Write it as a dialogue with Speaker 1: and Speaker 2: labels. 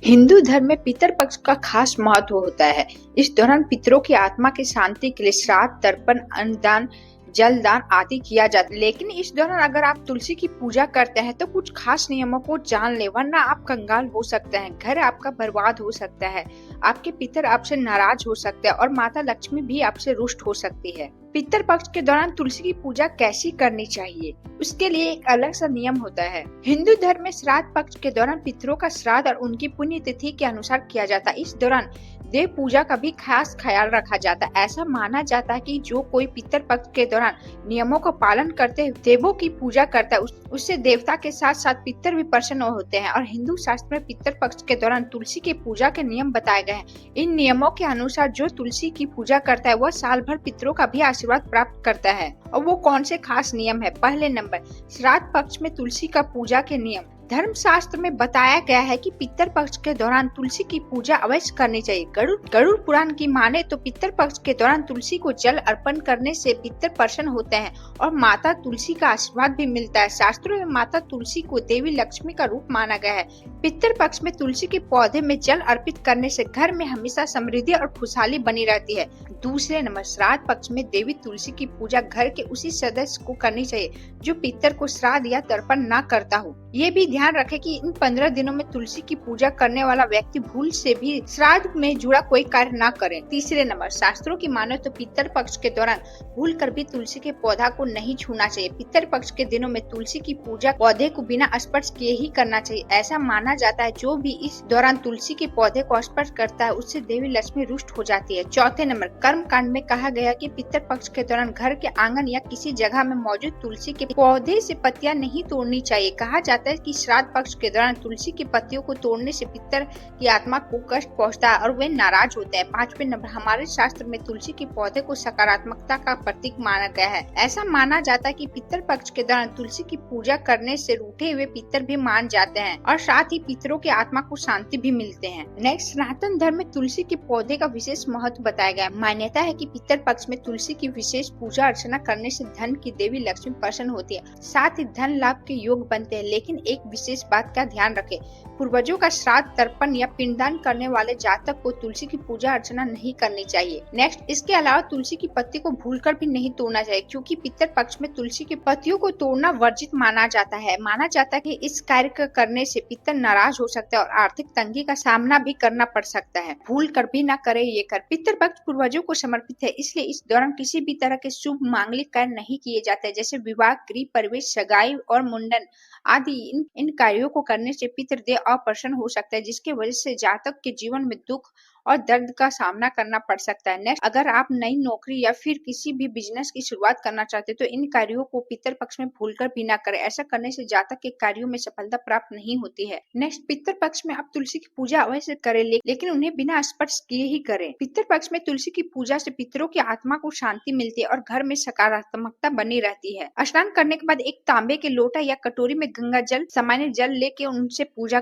Speaker 1: हिंदू धर्म में पितर पक्ष का खास महत्व होता है। इस दौरान पितरों की आत्मा की शांति के लिए श्राद्ध, तर्पण, अन्नदान, जलदान आदि किया जाता है। लेकिन इस दौरान अगर आप तुलसी की पूजा करते हैं तो कुछ खास नियमों को जान ले, वरना आप कंगाल हो सकते हैं, घर आपका बर्बाद हो सकता है, आपके पितर आपसे नाराज हो सकते हैं और माता लक्ष्मी भी आपसे रुष्ट हो सकती है। पितर पक्ष के दौरान तुलसी की पूजा कैसी करनी चाहिए, उसके लिए एक अलग सा नियम होता है। हिंदू धर्म में श्राद्ध पक्ष के दौरान पितरों का श्राद्ध और उनकी पुण्य तिथि के अनुसार किया जाता है। इस दौरान देव पूजा का भी खास ख्याल रखा जाता है। ऐसा माना जाता है कि जो कोई पितर पक्ष के दौरान नियमों का पालन करते हुए देवों की पूजा करता है, उससे देवता के साथ साथ पितर भी प्रसन्न होते हैं। और हिंदू शास्त्र में पितर पक्ष के दौरान तुलसी की पूजा के नियम बताए गए हैं। इन नियमों के अनुसार जो तुलसी की पूजा करता है वह साल भर पितरों का भी आशीर्वाद प्राप्त करता है। और वो कौन से खास नियम है? पहले नंबर, श्राद्ध पक्ष में तुलसी का पूजा के नियम। धर्म शास्त्र में बताया गया है कि पितर पक्ष के दौरान तुलसी की पूजा अवश्य करनी चाहिए। गरुड़ पुराण की माने तो पितर पक्ष के दौरान तुलसी को जल अर्पण करने से पितर प्रसन्न होते हैं और माता तुलसी का आशीर्वाद भी मिलता है। शास्त्रों में माता तुलसी को देवी लक्ष्मी का रूप माना गया है। पितर पक्ष में तुलसी के पौधे में जल अर्पित करने से घर में हमेशा समृद्धि और खुशहाली बनी रहती है। दूसरे नंबर, श्राद्ध पक्ष में देवी तुलसी की पूजा घर के उसी सदस्य को करनी चाहिए जो पितर को श्राद्ध या तर्पण न करता हो। ये भी ध्यान रखें कि इन 15 दिनों में तुलसी की पूजा करने वाला व्यक्ति भूल से भी श्राद्ध में जुड़ा कोई कार्य न करे। तीसरे नंबर, शास्त्रों की माने तो पितर पक्ष के दौरान भूल कर भी तुलसी के पौधा को नहीं छूना चाहिए। पितर पक्ष के दिनों में तुलसी की पूजा पौधे को बिना स्पर्श किए ही करना चाहिए। ऐसा माना जाता है जो भी इस दौरान तुलसी के पौधे को स्पर्श करता है उससे देवी लक्ष्मी रुष्ट हो जाती है। चौथे नंबर, कर्म कांड में कहा गया कि पितर पक्ष के दौरान घर के आंगन या किसी जगह में मौजूद तुलसी के पौधे से पत्तियां नहीं तोड़नी चाहिए। कहा जाता है कि श्राद्ध पक्ष के दौरान तुलसी की पत्तियों को तोड़ने से पितर की आत्मा को कष्ट पहुंचता है और वे नाराज होते हैं। पांचवें नंबर, हमारे शास्त्र में तुलसी के पौधे को सकारात्मकता का प्रतीक माना गया है। ऐसा माना जाता है कि पितर पक्ष के दौरान तुलसी की पूजा करने से रूठे हुए पितर भी मान जाते हैं और साथ ही पितरों की आत्मा को शांति भी मिलते हैं। नेक्स्ट, सनातन धर्म में तुलसी के पौधे का विशेष महत्व बताया गया है। मान्यता है कि पितर पक्ष में तुलसी की विशेष पूजा अर्चना करने से धन की देवी लक्ष्मी प्रसन्न होती है, साथ ही धन लाभ के योग बनते हैं। लेकिन एक विशेष बात का ध्यान रखें, पूर्वजों का श्राद्ध, तर्पण या पिंडदान करने वाले जातक को तुलसी की पूजा अर्चना नहीं करनी चाहिए। नेक्स्ट, इसके अलावा तुलसी की पत्ती को भूलकर भी नहीं तोड़ना चाहिए, क्योंकि पितर पक्ष में तुलसी की पत्तियों को तोड़ना वर्जित माना जाता है। माना जाता है कि इस कार्य करने से पितर नाराज हो सकते हैं और आर्थिक तंगी का सामना भी करना पड़ सकता है। भूल कर भी न करे ये कर। पितर पक्ष पूर्वजों को समर्पित है, इसलिए इस दौरान किसी भी तरह के शुभ मांगलिक कार्य नहीं किए जाते, जैसे विवाह, गृह प्रवेश, सगाई और मुंडन आदि। इन कार्यों को करने से पितृदेव अप्रसन्न हो सकता है, जिसकी वजह से जातक के जीवन में दुख और दर्द का सामना करना पड़ सकता है। नेक्स्ट, अगर आप नई नौकरी या फिर किसी भी बिजनेस की शुरुआत करना चाहते हैं तो इन कार्यों को पितर पक्ष में भूलकर भी ना करें। ऐसा करने से जातक के कार्यों में सफलता प्राप्त नहीं होती है। नेक्स्ट, पितर पक्ष में आप तुलसी की पूजा अवश्य करें, लेकिन उन्हें बिना स्पर्श किए ही करें। पितर पक्ष में तुलसी की पूजा से पितरों की आत्मा को शांति मिलती है और घर में सकारात्मकता बनी रहती है। स्नान करने के बाद एक तांबे के लोटा या कटोरी में गंगा जल, सामान्य जल लेके उनसे पूजा